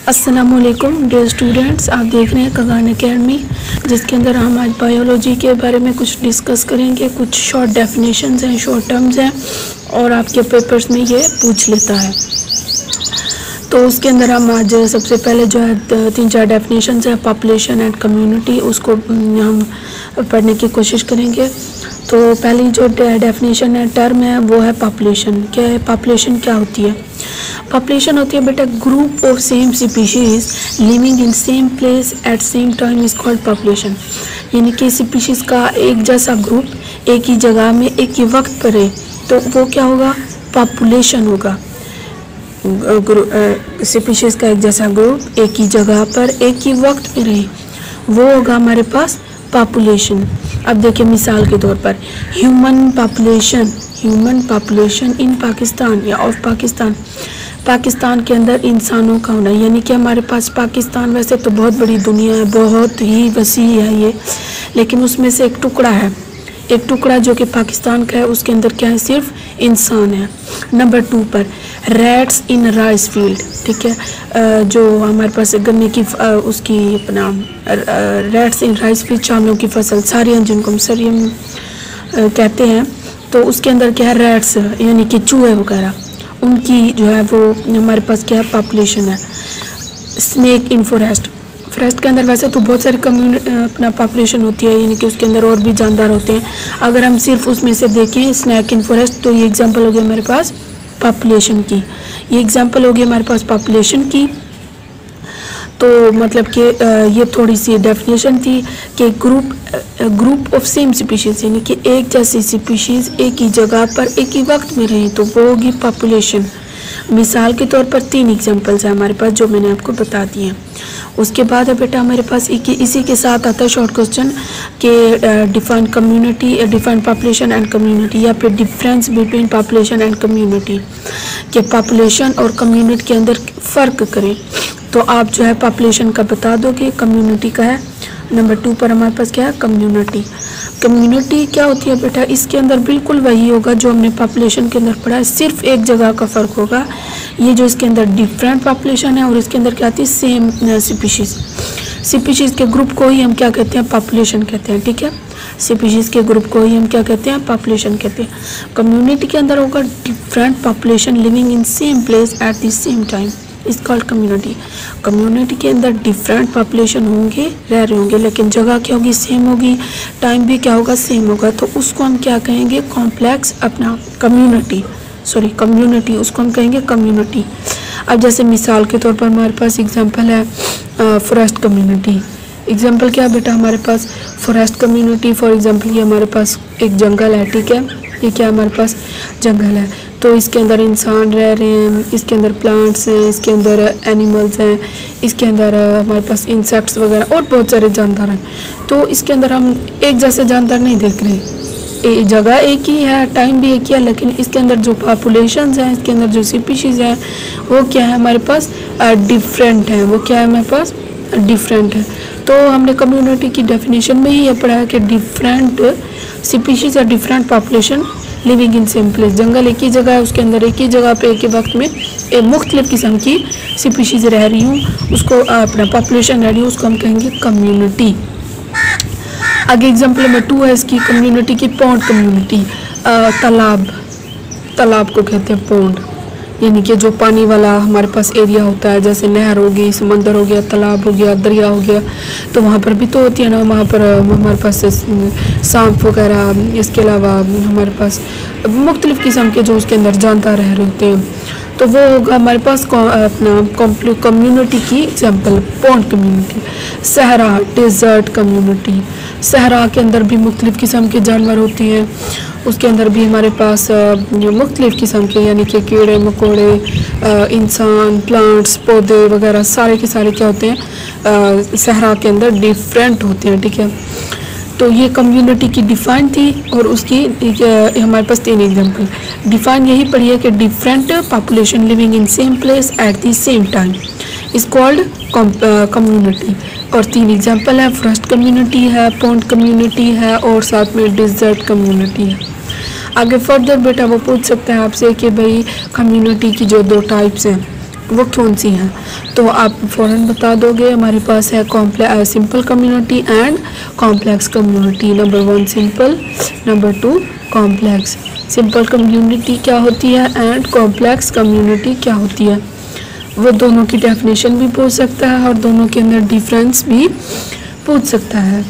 अस्सलामुअलैकुम dear students, आप देख रहे हैं कगान एकेडमी, जिसके अंदर हम आज बायोलॉजी के बारे में कुछ डिस्कस करेंगे। कुछ शॉर्ट डेफिनेशंस हैं, शॉर्ट टर्म्स हैं और आपके पेपर्स में ये पूछ लेता है। तो उसके अंदर हम आज सबसे पहले जो है 3-4 डेफिनेशंस है पॉपुलेशन एंड कम्युनिटी, उसको हम पढ़ने की कोशिश करेंगे। तो पहली जो डेफिनेशन है, टर्म है, वो है पॉपुलेशन। क्या है पॉपुलेशन? क्या होती है पॉपुलेशन? होती है बेटा group of same species living in same place at same time is called population. यानी कि स्पीशीज का एक जैसा ग्रुप एक ही जगह में एक ही वक्त पर है, तो वो क्या होगा? पॉपुलेशन होगा। स्पीशीज का एक जैसा ग्रुप एक ही जगह पर एक ही वक्त पे रहे, वो होगा हमारे पास पॉपुलेशन। अब देखिए मिसाल के तौर पर ह्यूमन पॉपुलेशन इन पाकिस्तान या ऑफ पाकिस्तान के अंदर इंसानों का होना, यानी कि हमारे पास पाकिस्तान वैसे तो बहुत बड़ी दुनिया है, बहुत ही वसी है ये, लेकिन उसमें से एक टुकड़ा जो कि पाकिस्तान का है, उसके अंदर क्या है? सिर्फ इंसान है। नंबर 2 पर रैट्स इन राइस फील्ड, ठीक है, जो हमारे पास गन्ने की उसकी अपना रैट्स इन राइस फील्ड, चावलों की फसल, सारियम, जिनको हम सरियम कहते हैं, तो उसके अंदर क्या है? रैट्स यानी कि चूहे वगैरह, उनकी जो है वो हमारे पास क्या है? पॉपुलेशन है। स्नेक इन फॉरेस्ट के अंदर वैसे तो बहुत सारी अपना पॉपुलेशन होती है, यानी कि उसके अंदर और भी जानदार होते हैं। अगर हम सिर्फ उसमें से देखें स्नेक इन फॉरेस्ट, तो ये एग्जांपल हो गया हमारे पास पॉपुलेशन की। तो मतलब कि ये थोड़ी सी डेफिनेशन थी कि ग्रुप ऑफ सेम स्पीशीज़, यानी कि एक जैसी स्पीशीज़ एक ही जगह पर एक ही वक्त में रहे, तो वो होगी पॉपुलेशन। मिसाल के तौर पर 3 एग्जांपल्स हैं हमारे पास जो मैंने आपको बता दिए हैं। उसके बाद है बेटा हमारे पास इसी के साथ आता है शॉर्ट क्वेश्चन के डिफाइन पॉपुलेशन एंड कम्युनिटी, या फिर difference between population and community, कि पॉपुलेशन और कम्युनिटी के अंदर फ़र्क करें। तो आप जो है पॉपुलेशन का बता दोगे, कम्युनिटी का है। नंबर 2 पर हमारे पास क्या है? कम्युनिटी क्या होती है बेटा? इसके अंदर बिल्कुल वही होगा जो हमने पॉपुलेशन के अंदर पढ़ा है, सिर्फ एक जगह का फ़र्क होगा। ये जो इसके अंदर डिफरेंट पॉपुलेशन है और इसके अंदर क्या आती है? सेम स्पीशीज़ के ग्रुप को ही हम क्या कहते हैं? पॉपुलेशन कहते हैं, ठीक है। स्पीशीज़ के ग्रुप को ही हम क्या कहते हैं? पॉपुलेशन कहते हैं। कम्युनिटी के अंदर होगा different population living in same place at the same time is called community के अंदर डिफरेंट पॉपुलेशन होंगे, रह रहे होंगे, लेकिन जगह क्या होगी? सेम होगी, टाइम भी क्या होगा? सेम होगा, तो उसको हम क्या कहेंगे? कॉम्प्लेक्स अपना कम्युनिटी, उसको हम कहेंगे कम्युनिटी। अब जैसे मिसाल के तौर पर हमारे पास एग्जांपल है फॉरेस्ट कम्युनिटी। एग्जांपल क्या है बेटा हमारे पास? फॉरेस्ट कम्युनिटी फॉर एग्जांपल ये हमारे पास एक जंगल है, ठीक है, ये क्या हमारे पास? जंगल है, तो इसके अंदर इंसान रह रहे हैं, इसके अंदर प्लांट्स हैं, इसके अंदर एनिमल्स हैं, इसके अंदर हमारे पास इंसेक्ट्स वगैरह और बहुत सारे जानदार हैं। तो इसके अंदर हम एक जैसे जानदार नहीं देख रहे, जगह एक ही है, टाइम भी एक ही है, लेकिन इसके अंदर जो पॉपुलेशंस हैं, इसके अंदर जो स्पीशीज़ हैं, वो क्या है हमारे पास? डिफरेंट है। वो क्या है हमारे पास? डिफरेंट है। तो हमने कम्युनिटी की डेफिनेशन में ही ये पढ़ा है कि डिफरेंट स्पीशीज़ या different population living in same place. जंगल एक ही जगह है, उसके अंदर एक ही जगह पे एक ही वक्त में एक मुख्तलिफ किस्म की स्पीशीज़ रह रही हूँ, उसको अपना पॉपुलेशन रह रही हूँ, उसको हम कहेंगे कम्युनिटी। आगे एग्जांपल नंबर 2 है इसकी कम्युनिटी की, पॉन्ड कम्युनिटी। तालाब को कहते हैं पॉन्ड, यानी कि जो पानी वाला हमारे पास एरिया होता है, जैसे नहर हो गई, समंदर हो गया, तालाब हो गया, दरिया हो गया, तो वहाँ पर भी तो होती है ना, वहाँ पर हमारे पास सांप वगैरह, इसके अलावा हमारे पास मुख्तलिफ़ किस्म के जो उसके अंदर जानदार रह रहे होते हैं, तो वो होगा हमारे पास अपना कम्युनिटी की एग्जांपल पॉन्ड कम्युनिटी। सहरा डेजर्ट कम्युनिटी, सहरा के अंदर भी मुख्तलिफ़ किस्म के जानवर होते हैं, उसके अंदर भी हमारे पास मुख्तलिफ़ किस्म के, यानी कि कीड़े मकोड़े, इंसान, प्लांट्स, पौधे वगैरह सारे के सारे क्या होते हैं? सहरा के अंदर डिफरेंट होते हैं, ठीक है। तो ये कम्युनिटी की डिफाइन थी और उसकी हमारे पास 3 एग्जांपल। डिफाइन यही पढ़ी है कि different population living in same place at the same time is called community, और 3 एग्जांपल है, फॉरेस्ट कम्युनिटी है, पॉन्ड कम्युनिटी है और साथ में डिजर्ट कम्युनिटी है। आगे फर्दर बेटा वो पूछ सकता है आपसे कि भाई कम्युनिटी की जो 2 टाइप्स हैं, वो कौन सी हैं, तो आप फ़ौरन बता दोगे। हमारे पास है simple community and complex community. Number 1 simple, number 2 complex. Simple community क्या होती है एंड कॉम्प्लेक्स कम्युनिटी क्या होती है, वो दोनों की डेफिनेशन भी पूछ सकता है और दोनों के अंदर डिफरेंस भी पूछ सकता है।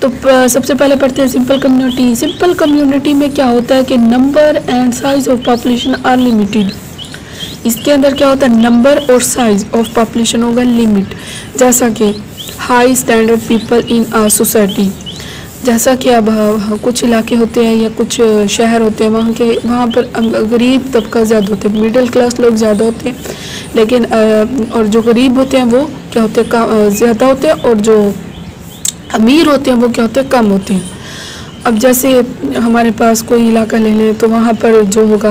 तो सबसे पहले पढ़ते हैं सिंपल कम्युनिटी। सिंपल कम्युनिटी में क्या होता है कि number and size of population are limited. इसके अंदर क्या होता है, नंबर और साइज ऑफ पॉपुलेशन होगा लिमिट। जैसा कि high standard people in a society, जैसा कि अब कुछ इलाके होते हैं या कुछ शहर होते हैं वहाँ पर गरीब तबका ज़्यादा होते हैं, मिडिल क्लास लोग ज़्यादा होते हैं, लेकिन और जो गरीब होते हैं वो क्या होते हैं, ज़्यादा होते हैं, और जो अमीर होते हैं वो क्या होते हैं, कम होते हैं। अब जैसे हमारे पास कोई इलाका ले लें तो वहाँ पर जो होगा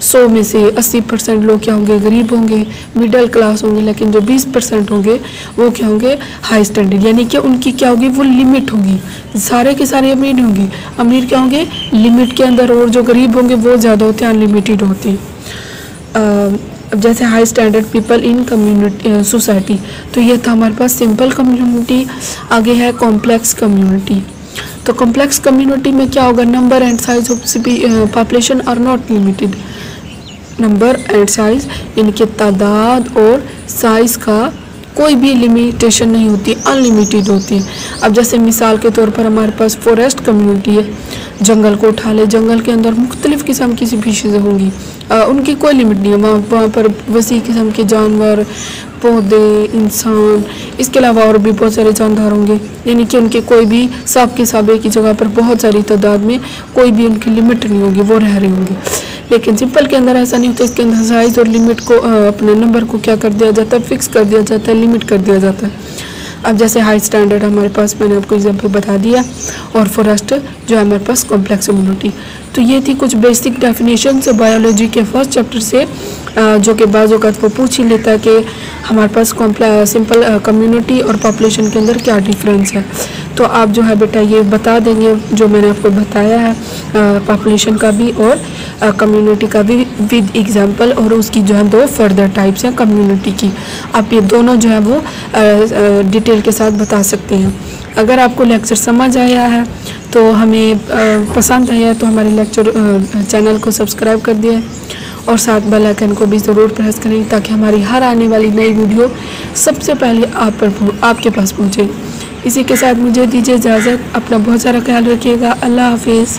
100 में से 80% लोग क्या होंगे, गरीब होंगे, मिडिल क्लास होंगे, लेकिन जो 20% होंगे वो क्या होंगे, हाई स्टैंडर्ड, यानी कि उनकी क्या होगी, वो लिमिट होगी। सारे के सारे अमीर नहीं होंगे, अमीर क्या होंगे लिमिट के अंदर, और जो गरीब होंगे वो ज़्यादा होते हैं, अनलिमिटेड होते हैं। अब जैसे high standard people in community society, तो ये था हमारे पास सिंपल कम्युनिटी। आगे है कॉम्प्लेक्स कम्युनिटी। तो कॉम्प्लेक्स कम्युनिटी में क्या होगा, number and size of population are not limited. Number and size, इनके तादाद और साइज का कोई भी लिमिटेशन नहीं होती, अनलिमिटेड होती है। अब जैसे मिसाल के तौर पर हमारे पास फॉरेस्ट कम्युनिटी है, जंगल को उठा ले, जंगल के अंदर मुख्तलिफ़ किस्म की स्पीशीज़ होंगी, उनकी कोई लिमिट नहीं है। वहाँ पर वसी किस्म के जानवर, पौधे, इंसान, इसके अलावा और भी बहुत सारे जानदार होंगे, यानी कि उनके कोई भी सांप के सांप एक ही जगह पर बहुत सारी तादाद में, कोई भी उनकी लिमिट नहीं होगी, वो रह रहे होंगे। लेकिन सिंपल के अंदर ऐसा नहीं होता, इसके अंदर साइज और लिमिट को अपने नंबर को क्या कर दिया जाता है, फिक्स कर दिया जाता है, लिमिट कर दिया जाता है। अब जैसे हाई स्टैंडर्ड हमारे पास, मैंने आपको एग्जांपल बता दिया, और फॉरेस्ट जो है हमारे पास कॉम्प्लेक्स कम्युनिटी। तो ये थी कुछ बेसिक डेफिनेशन से बायोलॉजी के फर्स्ट चैप्टर से, जो कि बाज़ औक़ात वो पूछ ही लेता है कि हमारे पास सिंपल कम्युनिटी और पॉपुलेशन के अंदर क्या डिफरेंस है। तो आप जो है बेटा ये बता देंगे जो मैंने आपको बताया है, पॉपुलेशन का भी और कम्युनिटी का भी विद एग्जांपल, और उसकी जो है 2 फर्दर टाइप्स हैं कम्युनिटी की। आप ये दोनों जो है वो डिटेल के साथ बता सकते हैं। अगर आपको लेक्चर समझ आया है तो हमें पसंद आया तो हमारे लेक्चर चैनल को सब्सक्राइब कर दिए, और साथ बेल आइकन को भी ज़रूर प्रेस करें ताकि हमारी हर आने वाली नई वीडियो सबसे पहले आपके पास पहुँचे। इसी के साथ मुझे दीजिए इजाज़त। अपना बहुत सारा ख्याल रखिएगा। अल्लाह हाफिज़।